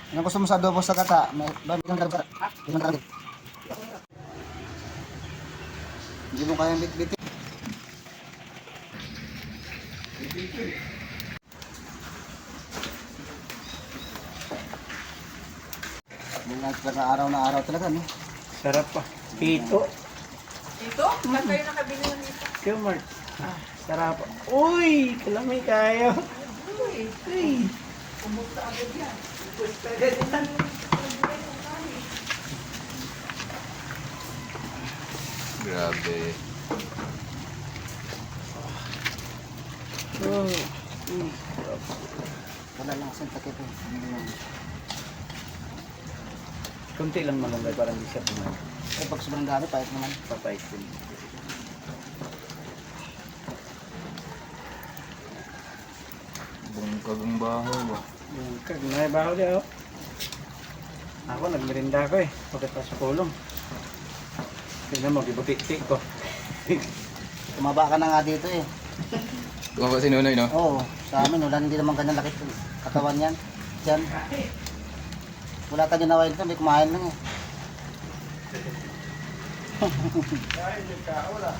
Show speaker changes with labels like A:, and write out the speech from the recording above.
A: Ano gusto mo sa adobo sa gata? May ilang karga? Ilang karga? Hindi mo kayang bit-bitin. Mga talaga araw na araw talaga, no?
B: Sarap pa. Pito.
C: Dito? Saan kayo nakabili ng dito?
B: Kumart. Sarap pa. Uy! Kalamay kayo. Uy!
C: Kumusta agad yan?
B: Kumusta agad yan?
D: Grabe.
B: Oh.
A: Wala lang kasing takip eh.
B: Kunti lang malunggay para hindi siya pumain.
A: Eh, pag sobrang dami, pahit naman.
B: Papait din.
D: Bungkagang bahaw ba?
B: Kag, may baho di ako. Ako, nagmerinda ako eh. Pagkatapos sa kulong. Tignan mo, gibuti-ti ko.
A: Tumaba ka na nga dito eh.
D: Ikaw ba si Nunoy, no?
A: Oo, sa amin, wala hindi naman ganyan laki katawan yan. Diyan. Wala tayo nawain ito, may kumain lang eh.
B: Dahil yung wala.